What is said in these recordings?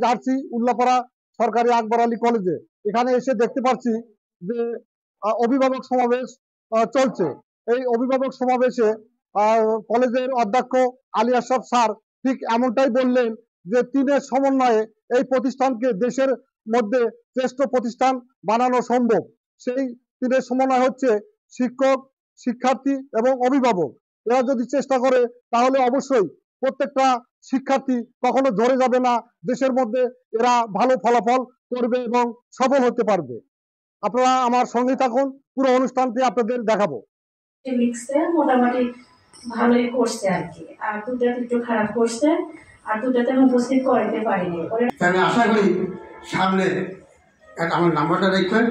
যাচ্ছি উল্লাপাড়া সরকারি আকবর আলী কলেজে। এখানে এসে দেখতে পাচ্ছি যে অভিভাবক সমাবেশ চলছে। এই অভিভাবক সমাবেশে কলেজের অধ্যক্ষ আলী আশরাফ স্যার ঠিক এমনটাই বললেন যে তিনের সমন্বয়ে এই প্রতিষ্ঠানকে দেশের মধ্যে শ্রেষ্ঠ প্রতিষ্ঠান বানানো সম্ভব। সেই তিনের সমন্বয় হচ্ছে শিক্ষক, শিক্ষার্থী এবং অভিভাবক। এরা যদি চেষ্টা করে তাহলে অবশ্যই প্রত্যেকটা শিক্ষার্থী কখনো ঝরে যাবে না, দেশের মধ্যে এরা ভালো ফলাফল করবে এবং সফল হতে পারবে। আপনারা আমার সঙ্গে থাকুন, পুরো অনুষ্ঠানটি আপনাদের দেখাবো। মোটামুটি ভালোই করছে আর কি, আর দুটাতে একটু খারাপ করছে, আর দুটাতে আমি উপস্থিত করতে পারিনি। আমি আশা করি সামনে আমার নাম্বারটা দেখবেন,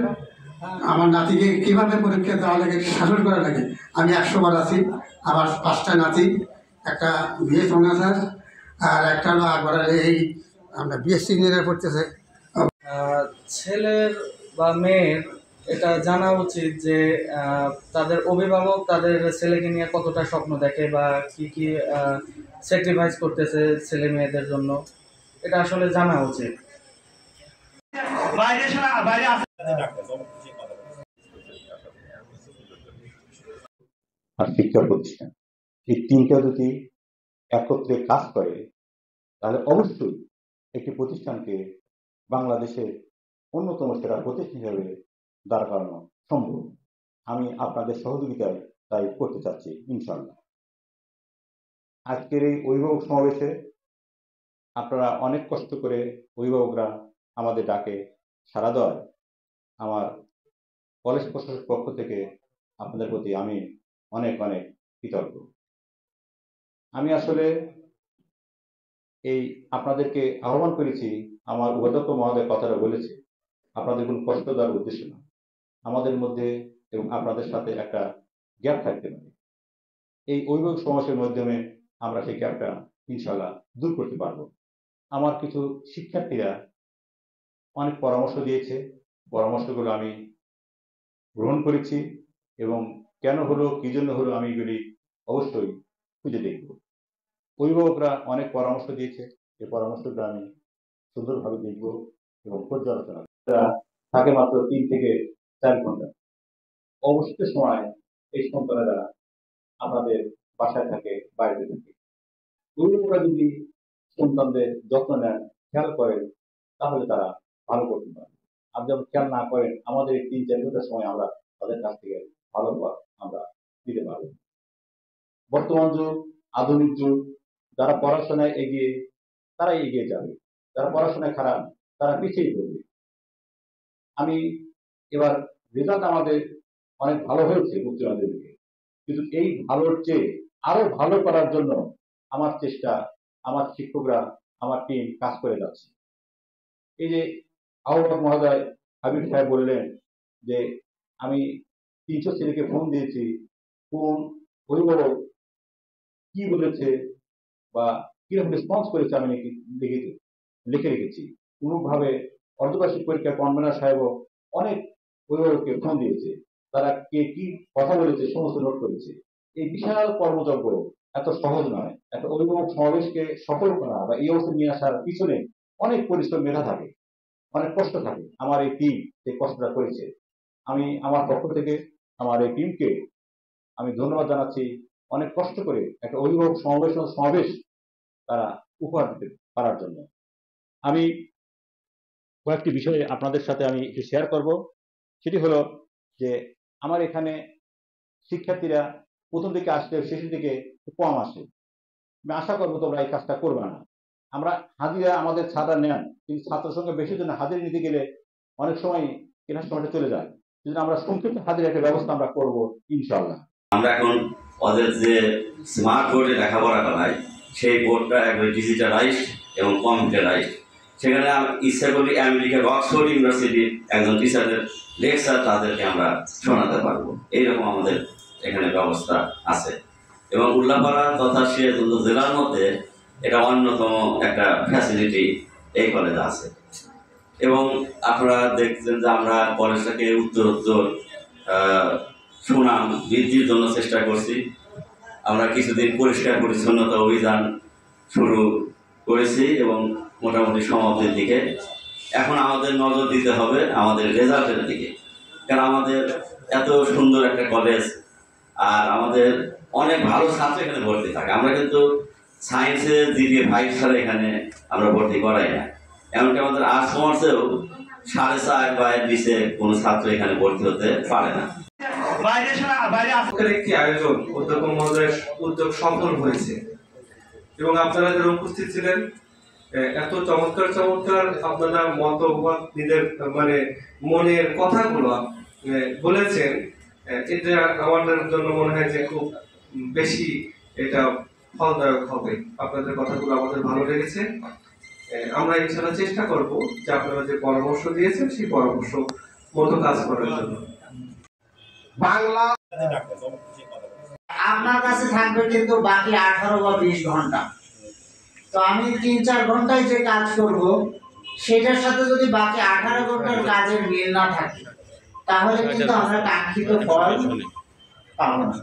আমার নাতিকে কীভাবে পরীক্ষা দেওয়া লাগে, শাসন করা লাগে। আমি 100 বার আছি, আমার 5টা নাতি, একটা বিএস অনার্স আর একটা হলো একবার এই আমরা বিএসসি ইঞ্জিনিয়ার পড়তেছে। ছেলের বা মেয়ের এটা জানা উচিত যে তাদের অভিভাবক তাদের ছেলেকে নিয়ে কতটা স্বপ্ন দেখে বা কি কি স্যাক্রিফাইস করতেছে ছেলে মেয়েদের জন্য, এটা আসলে জানা উচিত। আর শিক্ষা প্রতিষ্ঠান এই তিনটা যদি একত্রে কাজ করে তাহলে অবশ্যই একটি প্রতিষ্ঠানকে বাংলাদেশের অন্যতম সেরা প্রতিষ্ঠান হিসেবে দাঁড় করানো সম্ভব। আমি আপনাদের সহযোগিতায় তাই করতে চাচ্ছি ইনশাআল্লাহ। আজকের এই অভিভাবক সমাবেশে আপনারা অনেক কষ্ট করে অভিভাবকরা আমাদের ডাকে সাড়া দেওয়ায় আমার কলেজ প্রশাসনের পক্ষ থেকে আপনাদের প্রতি আমি অনেক অনেক কৃতজ্ঞ। আমি আসলে এই আপনাদেরকে আহ্বান করেছি, আমার অধ্যক্ষ মহোদয় কথাটা বলেছে, আপনাদের কোনো কষ্ট দেওয়ার উদ্দেশ্য না, আমাদের মধ্যে এবং আপনাদের সাথে একটা গ্যাপ থাকতে পারে। এই অভিভাবক সমাবেশের মাধ্যমে আমরা সেই গ্যাপটা ইনশাল্লাহ দূর করতে পারবো। আমার কিছু শিক্ষার্থীরা অনেক পরামর্শ দিয়েছে, পরামর্শগুলো আমি গ্রহণ করেছি এবং কেন হলো, কি জন্য হলো, আমি এগুলি অবশ্যই খুঁজে দেখব। অভিভাবকরা অনেক পরামর্শ দিয়েছে, এই পরামর্শটা আমি সুন্দরভাবে দেখব এবং পর্যালোচনা থাকে মাত্র 3 থেকে 4 ঘন্টা। অবশিষ্ট সময় এই সন্তানেরা আমাদের বাসায় থাকে, বাইরে থাকে। অভিভাবকরা যদি সন্তানদের যত্ন নেন, খেয়াল করেন, তাহলে তারা ভালো করতে পারে। আর যখন খেয়াল না করেন, আমাদের এই 3-4 ঘন্টার সময় আমরা তাদের কাছ থেকে ভালো ফল আমরা দিতে পারব। বর্তমান যুগ, আধুনিক যুগ, যারা পড়াশোনায় এগিয়ে তারাই এগিয়ে যাবে, যারা পড়াশোনায় খারাপ তারা পিছিয়ে পড়বে। আমি এবার রেজাল্ট আমাদের অনেক ভালো হয়েছে উচ্চ মাধ্যমিকে, কিন্তু এই ভালোর চেয়ে আরো ভালো করার জন্য আমার চেষ্টা, আমার শিক্ষকরা, আমার টিম কাজ করে যাচ্ছে। এই যে আহ্বায়ক মহোদয় হাবিব সাহেব বললেন যে আমি 300 ছেলেকে ফোন দিয়েছি, কোন অভিভাবক কি বলেছে বা কিরকম রেসপন্স করেছে আমি লিখে রেখেছি। কোনোভাবে অর্ধবার্ষিক পরীক্ষা কনভেনার সাহেবও অনেক অভিভাবককে ফোন দিয়েছে, তারা কে কি কথা বলেছে সমস্ত নোট করেছে। এই বিশাল কর্মযজ্ঞ এত সহজ নয়। একটা অভিভাবক সমাবেশকে সফল করা বা এই অবস্থা নিয়ে আসার পিছনে অনেক পরিশ্রম, মেধা থাকে, অনেক কষ্ট থাকে। আমার এই টিম এই কষ্টটা করেছে। আমি আমার পক্ষ থেকে আমার এই টিমকে আমি ধন্যবাদ জানাচ্ছি। অনেক কষ্ট করে একটা অভিভাবক সমাবেশ তারা উপহার দিতে পারার জন্য। আমি কয়েকটি বিষয়ে আপনাদের সাথে আমি একটু শেয়ার করব। সেটি হলো যে আমার এখানে শিক্ষার্থীরা প্রথম দিকে আসলে শেষের দিকে কম আসে। আমি আশা করবো তোমরা এই কাজটা করবে না। আমরা হাজিরা আমাদের ছাড়া নেন, কিন্তু ছাত্র সংখ্যা বেশি জন্য হাজিরা নিতে গেলে অনেক সময় কেনার সময়টা চলে যায়। যদি আমরা সংক্ষিপ্ত হাজিরা একটা ব্যবস্থা আমরা করবো ইনশাআল্লাহ। আমরা এখন ওদের যে স্মার্ট বোর্ডে লেখাপড়া করাই, সেই বোর্ডটা একবার ডিজিটালাইজড এবং কম্পিউটারাইজড। সেখানে ইচ্ছা করি আমেরিকার অক্সফোর্ড ইউনিভার্সিটির একজন টিচারের লেকচার তাদেরকে আমরা শোনাতে পারবো, এইরকম আমাদের এখানে ব্যবস্থা আছে। এবং উল্লাপাড়া তথা সিরাজগঞ্জ জেলার মধ্যে এটা অন্যতম একটা ফ্যাসিলিটি এই কলেজে আছে। এবং আপনারা দেখছেন যে আমরা কলেজটাকে উত্তরোত্তর সুনাম বৃদ্ধির জন্য চেষ্টা করছি। আমরা কিছুদিন পরিষ্কার পরিচ্ছন্নতা অভিযান শুরু করেছি এবং মোটামুটি সমাপ্তির দিকে। এখন আমাদের নজর দিতে হবে আমাদের রেজাল্টের দিকে, কারণ আমাদের এত সুন্দর একটা কলেজ আর আমাদের অনেক ভালো ছাত্র এখানে ভর্তি থাকে। আমরা কিন্তু সায়েন্সে জিপিএ 5 ছাড়া এখানে আমরা ভর্তি করাই না। এমনকি আমাদের আর্টস কমার্সেও 4.5 বা এর নিচে কোনো ছাত্র এখানে ভর্তি হতে পারে না। আজকের একটি আয়োজন অধ্যক্ষ মহোদয়ের উদ্যোগ সফল হয়েছে এবং আপনারা যারা উপস্থিত ছিলেন এত চমৎকার চমৎকার আপনারা মতবাদ নিজের মানে মনের কথাগুলো বলেছেন, এটা আমাদের জন্য মনে হয় যে খুব বেশি এটা ফলদায়ক হবে। আপনাদের কথাগুলো আমাদের ভালো লেগেছে। আমরা ইনশাআল্লাহ চেষ্টা করব যে আপনারা যে পরামর্শ দিয়েছেন সেই পরামর্শ মতো কাজ করার জন্য। বাংলা আপনার কাছে থাকবে কিন্তু বাকি 18 বা 20 ঘন্টা। তো আমি 3-4 ঘন্টায় যে কাজ করব সেটার সাথে যদি বাকি 18 ঘন্টার কাজের মিল না থাকে তাহলে কিন্তু আমরা কাঙ্ক্ষিত ফল পাবো না।